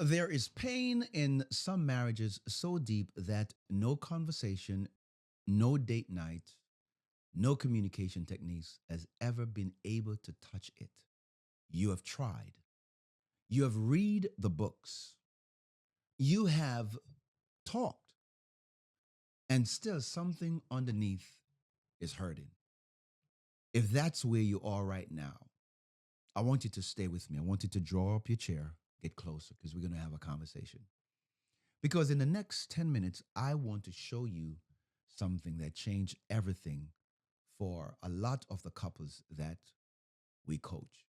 There is pain in some marriages so deep that no conversation, no date night, no communication techniques has ever been able to touch it. You have tried. You have read the books. You have talked, and still something underneath is hurting. If that's where you are right now, I want you to stay with me. I want you to draw up your chair, get closer, because we're going to have a conversation. Because in the next 10 minutes, I want to show you something that changed everything for a lot of the couples that we coach.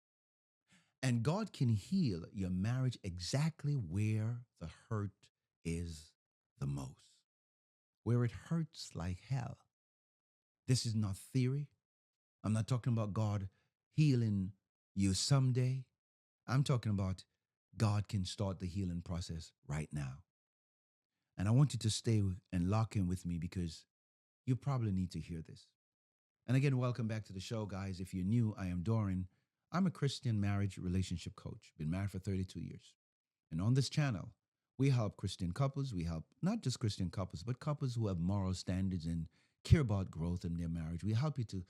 And God can heal your marriage exactly where the hurt is the most, where it hurts like hell. This is not theory. I'm not talking about God healing you someday. I'm talking about God can start the healing process right now. And I want you to stay and lock in with me because you probably need to hear this. And again, welcome back to the show, guys. If you're new, I am Dauren. I'm a Christian marriage relationship coach, been married for 32 years. And on this channel, we help Christian couples. We help not just Christian couples, but couples who have moral standards and care about growth in their marriage. We help you to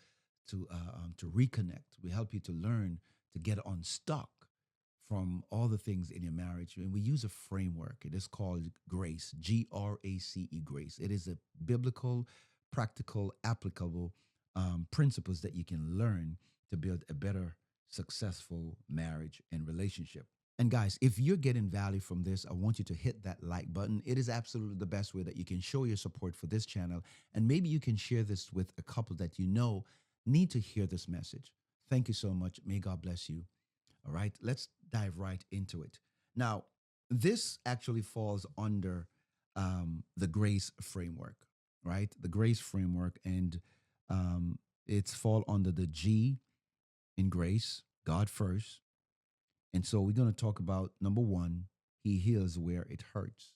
reconnect. We help you to learn to get unstuck from all the things in your marriage. And we use a framework. It is called GRACE, G.R.A.C.E. Grace. It is a biblical, practical, applicable principles that you can learn to build a better, successful marriage and relationship. And guys, if you're getting value from this, I want you to hit that like button. It is absolutely the best way that you can show your support for this channel. And maybe you can share this with a couple that you know need to hear this message. Thank you so much. May God bless you. All right, let's dive right into it. Now, this actually falls under the grace framework, right? The grace framework, and it's fall under the G in grace, God first. And so we're going to talk about number one, he heals where it hurts.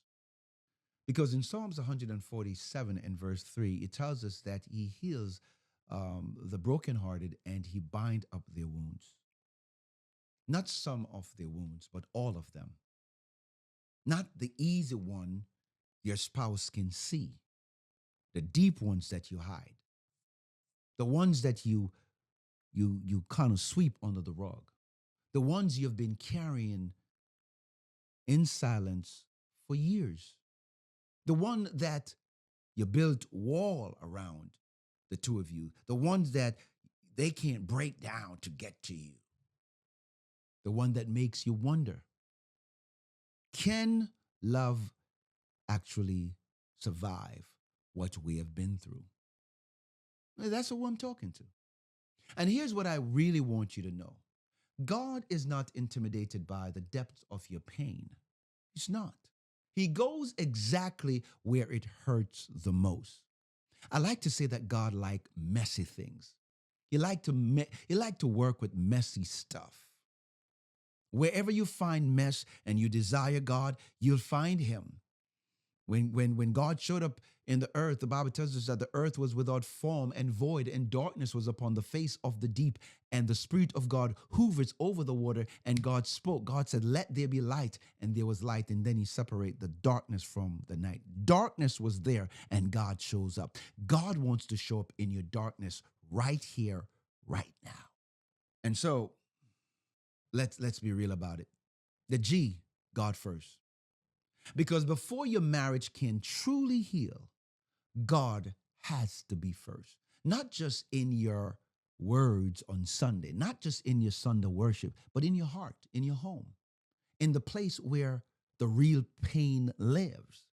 Because in Psalms 147 and verse 3, it tells us that he heals the brokenhearted and he bind up their wounds. Not some of their wounds, but all of them. Not the easy one your spouse can see, the deep ones that you hide, the ones that you kind of sweep under the rug, the ones you've been carrying in silence for years, the one that you built wall around the two of you, the ones that they can't break down to get to you, the one that makes you wonder, can love actually survive what we have been through? That's who I'm talking to. And here's what I really want you to know: God is not intimidated by the depth of your pain. He's not. He goes exactly where it hurts the most. I like to say that God like messy things. He like to work with messy stuff. Wherever you find mess and you desire God, you'll find him. When God showed up in the earth, the Bible tells us that the earth was without form and void, and darkness was upon the face of the deep, and the Spirit of God hovers over the water, and God spoke. God said, "Let there be light," and there was light, and then he separated the darkness from the night. Darkness was there, and God shows up. God wants to show up in your darkness right here, right now. And so let's be real about it. The G, God first. Because before your marriage can truly heal, God has to be first. Not just in your words on Sunday, not just in your Sunday worship, but in your heart, in your home, in the place where the real pain lives.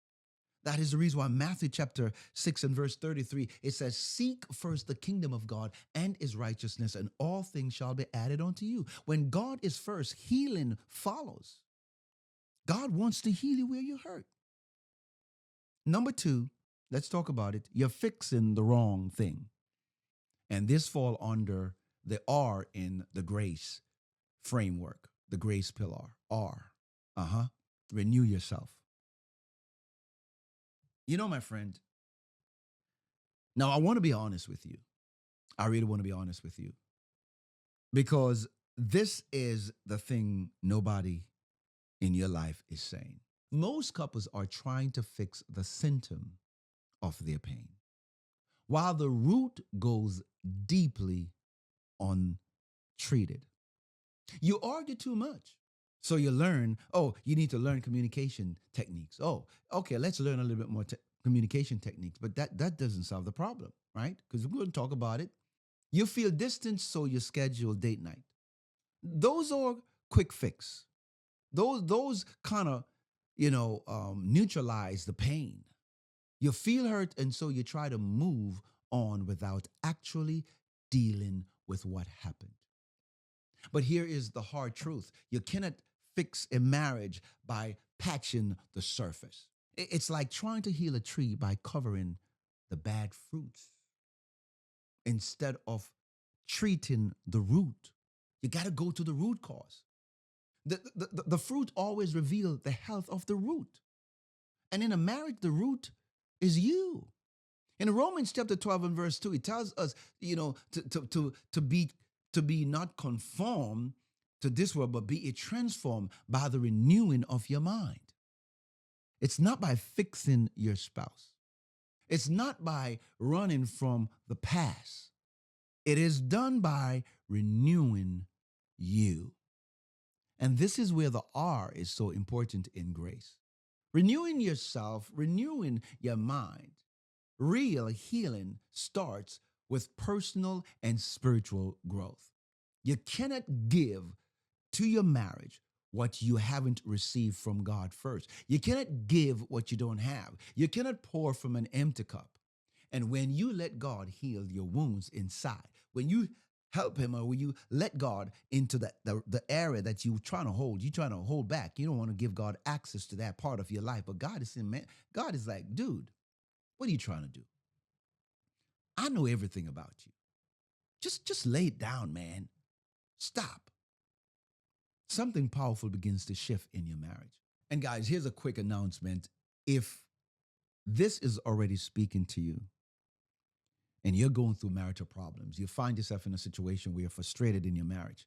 That is the reason why Matthew chapter 6 and verse 33, it says, "Seek first the kingdom of God and his righteousness, and all things shall be added unto you." When God is first, healing follows. God wants to heal you where you hurt. Number two, let's talk about it. You're fixing the wrong thing. And this fall under the R in the grace framework, the grace pillar. R. Uh-huh. Renew yourself. You know, my friend, now I want to be honest with you. I really want to be honest with you. Because this is the thing nobody in your life is saying. Most couples are trying to fix the symptom of their pain, while the root goes deeply untreated. You argue too much. So you learn, oh, you need to learn communication techniques. Oh, okay, let's learn a little bit more communication techniques. But that doesn't solve the problem, right? Because we're going to talk about it. You feel distant, so you schedule date night. Those are quick fix. Those kind of, neutralize the pain. You feel hurt, and so you try to move on without actually dealing with what happened. But here is the hard truth: you cannot fix a marriage by patching the surface. It's like trying to heal a tree by covering the bad fruits instead of treating the root. You got to go to the root cause. The fruit always reveals the health of the root. And in a marriage, the root is you. In Romans chapter 12 and verse 2, it tells us, to be not conformed to this world, but be it transformed by the renewing of your mind. It's not by fixing your spouse. It's not by running from the past. It is done by renewing you. And this is where the R is so important in grace. Renewing yourself, renewing your mind. Real healing starts with personal and spiritual growth. You cannot give to your marriage what you haven't received from God first. You cannot give what you don't have. You cannot pour from an empty cup. And when you let God heal your wounds inside, when you help him, or when you let God into the area that you're trying to hold back. You don't want to give God access to that part of your life. But God is saying, man, God is like, dude, what are you trying to do? I know everything about you. Just lay it down, man. Stop. Something powerful begins to shift in your marriage. And guys, here's a quick announcement. If this is already speaking to you and you're going through marital problems, you find yourself in a situation where you're frustrated in your marriage,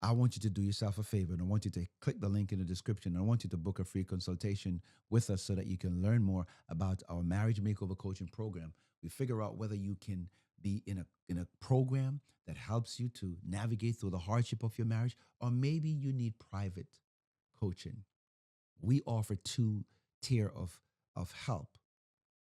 I want you to do yourself a favor, and I want you to click the link in the description. I want you to book a free consultation with us so that you can learn more about our marriage makeover coaching program. We figure out whether you can be in a program that helps you to navigate through the hardship of your marriage, or maybe you need private coaching. We offer two-tier of help.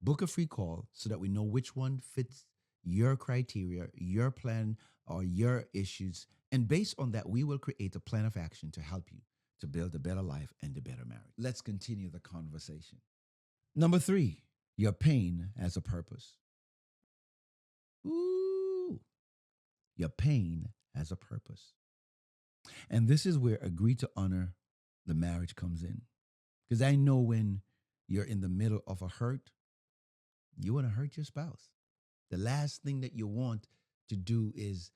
Book a free call so that we know which one fits your criteria, your plan, or your issues. And based on that, we will create a plan of action to help you to build a better life and a better marriage. Let's continue the conversation. Number 3, your pain has a purpose. Ooh, your pain has a purpose. And this is where agree to honor the marriage comes in. Because I know when you're in the middle of a hurt, you want to hurt your spouse. The last thing that you want to do is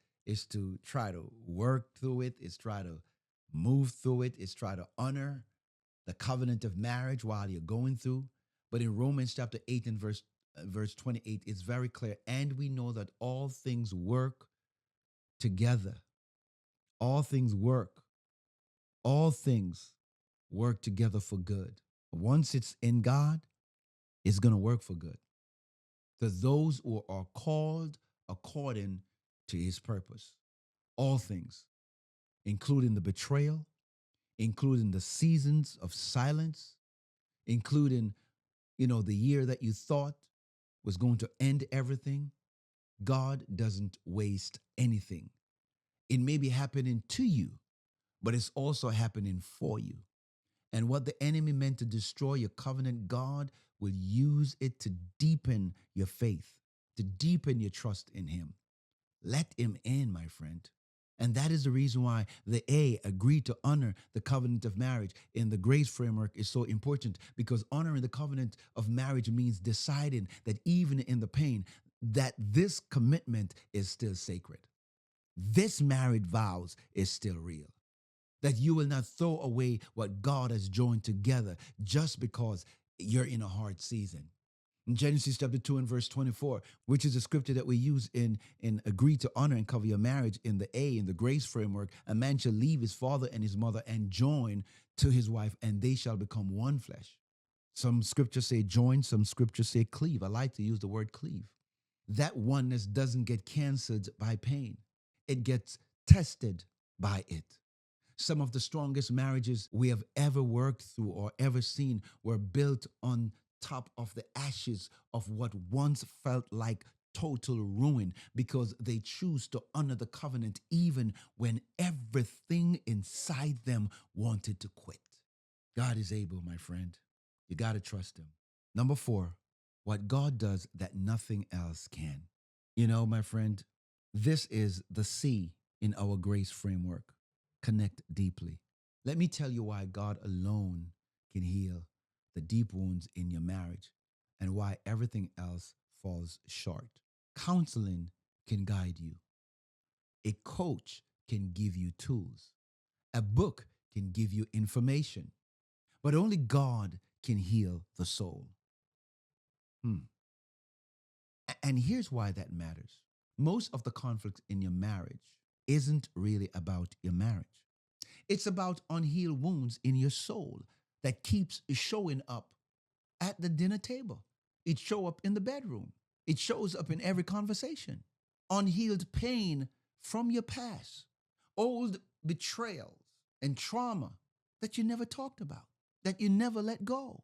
to try to work through it, is try to move through it, is try to honor the covenant of marriage while you're going through. But in Romans chapter 8 and verse 28, it's very clear. And we know that all things work together. All things work. All things work together for good. Once it's in God, it's going to work for good. To those who are called according to his purpose. All things, including the betrayal, including the seasons of silence, including, the year that you thought was going to end everything. God doesn't waste anything. It may be happening to you, but it's also happening for you. And what the enemy meant to destroy your covenant, God will use it to deepen your faith, to deepen your trust in him. Let him in, my friend. And that is the reason why the A, agreed to honor the covenant of marriage in the grace framework, is so important, because honoring the covenant of marriage means deciding that even in the pain, that this commitment is still sacred. This married vows is still real. That you will not throw away what God has joined together just because you're in a hard season. Genesis chapter 2 and verse 24, which is a scripture that we use in agree to honor and cover your marriage in the in the grace framework. A man shall leave his father and his mother and join to his wife, and they shall become one flesh. Some scriptures say join, some scriptures say cleave. I like to use the word cleave. That oneness doesn't get canceled by pain, it gets tested by it. Some of the strongest marriages we have ever worked through or ever seen were built on top of the ashes of what once felt like total ruin because they choose to honor the covenant even when everything inside them wanted to quit. God is able, my friend. You got to trust him. Number four, what God does that nothing else can. You know, my friend, this is the C in our grace framework. Connect deeply. Let me tell you why God alone can heal the deep wounds in your marriage and why everything else falls short. Counseling can guide you, a coach can give you tools, a book can give you information, but only God can heal the soul. Hmm. And here's why that matters. Most of the conflict in your marriage isn't really about your marriage. It's about unhealed wounds in your soul that keeps showing up at the dinner table. It shows up in the bedroom. It shows up in every conversation. Unhealed pain from your past, old betrayals and trauma that you never talked about, that you never let go,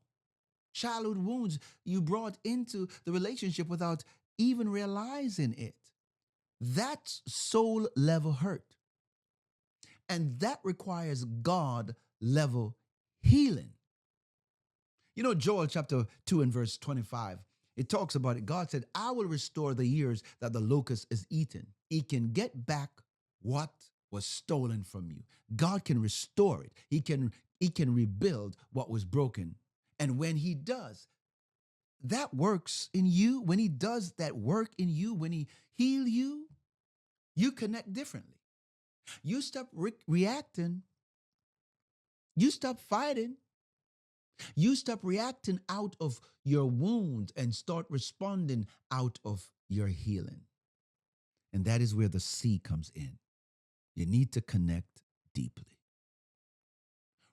childhood wounds you brought into the relationship without even realizing it. That's soul level hurt. And that requires God level healing. You know, Joel chapter 2 and verse 25, it talks about it. God said, I will restore the years that the locust is eaten. He can get back what was stolen from you. God can restore it. He can rebuild what was broken. And when he does, that works in you. When he does that work in you, when he heal you, you connect differently. You stop reacting. You stop fighting. You stop reacting out of your wound and start responding out of your healing. And that is where the C comes in. You need to connect deeply.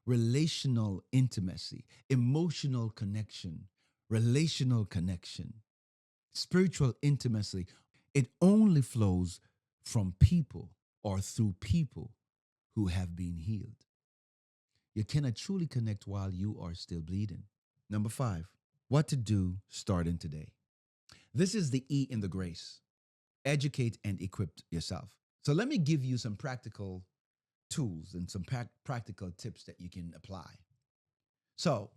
Relational intimacy, emotional connection, relational connection, spiritual intimacy. It only flows from people or through people who have been healed. You cannot truly connect while you are still bleeding. Number five, what to do starting today. This is the E in the grace. Educate and equip yourself. So let me give you some practical tools and some practical tips that you can apply. So,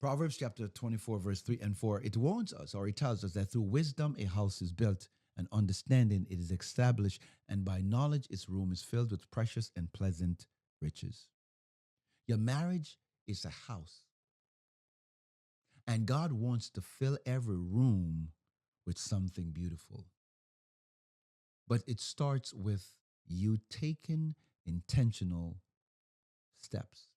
Proverbs chapter 24, verse 3 and 4, it warns us or it tells us that through wisdom a house is built, and understanding it is established, and by knowledge its room is filled with precious and pleasant riches. Your marriage is a house, and God wants to fill every room with something beautiful. But it starts with you taking intentional steps.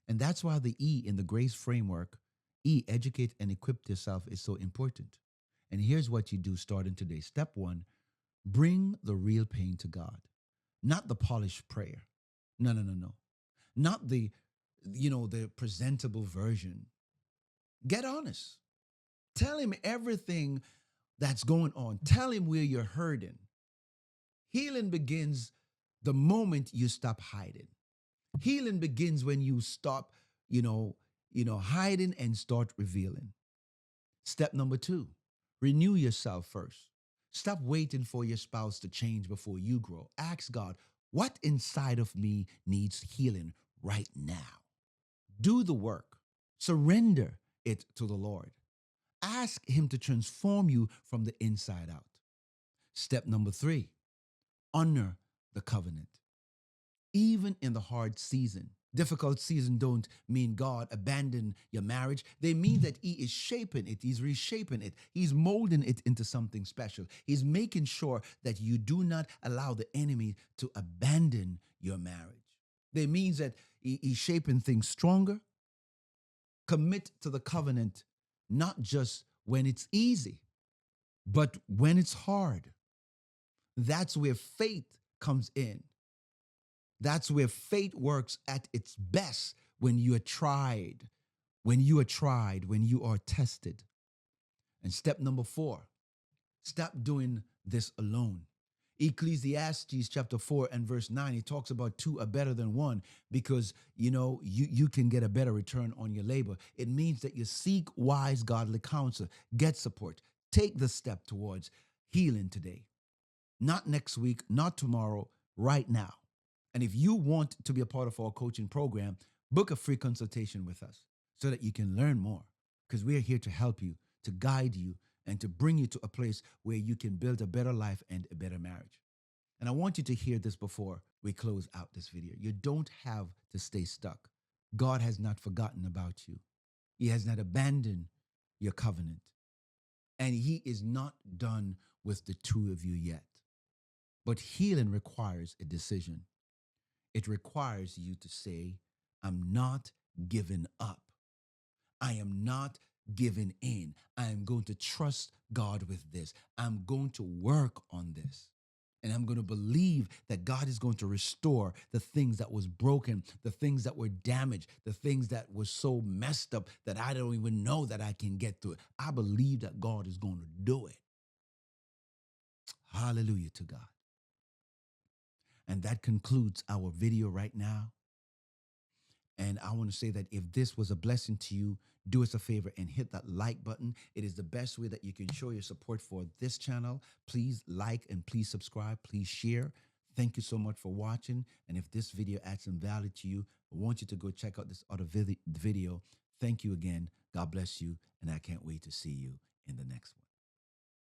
And that's why the E in the grace framework, E, educate and equip yourself, is so important. And here's what you do starting today. Step one, bring the real pain to God, not the polished prayer. No, no, no, no. Not the presentable version. Get honest. Tell him everything that's going on. Tell him where you're hurting. Healing begins the moment you stop hiding. Healing begins when you stop, hiding and start revealing. Step number two, renew yourself first. Stop waiting for your spouse to change before you grow. Ask God, what inside of me needs healing right now? Do the work. Surrender it to the Lord. Ask Him to transform you from the inside out. Step number three, honor the covenant. Even in the hard season, difficult season don't mean God abandoned your marriage. They mean that He is shaping it. He's reshaping it. He's molding it into something special. He's making sure that you do not allow the enemy to abandon your marriage. They means that He's shaping things stronger. Commit to the covenant not just when it's easy, but when it's hard. That's where faith comes in. That's where faith works at its best when you are tried, when you are tested. And step number 4, stop doing this alone. Ecclesiastes chapter 4 and verse 9, it talks about two are better than one because you can get a better return on your labor. It means that you seek wise godly counsel, get support, take the step towards healing today. Not next week, not tomorrow, right now. And if you want to be a part of our coaching program, book a free consultation with us so that you can learn more because we are here to help you, to guide you, and to bring you to a place where you can build a better life and a better marriage. And I want you to hear this before we close out this video. You don't have to stay stuck. God has not forgotten about you. He has not abandoned your covenant. And he is not done with the two of you yet. But healing requires a decision. It requires you to say, I'm not giving up. I am not giving in. I am going to trust God with this. I'm going to work on this. And I'm going to believe that God is going to restore the things that was broken, the things that were damaged, the things that were so messed up that I don't even know that I can get through it. I believe that God is going to do it. Hallelujah to God. And that concludes our video right now. And I want to say that if this was a blessing to you, do us a favor and hit that like button. It is the best way that you can show your support for this channel. Please like and please subscribe. Please share. Thank you so much for watching. And if this video adds some value to you, I want you to go check out this other video. Thank you again. God bless you. And I can't wait to see you in the next one.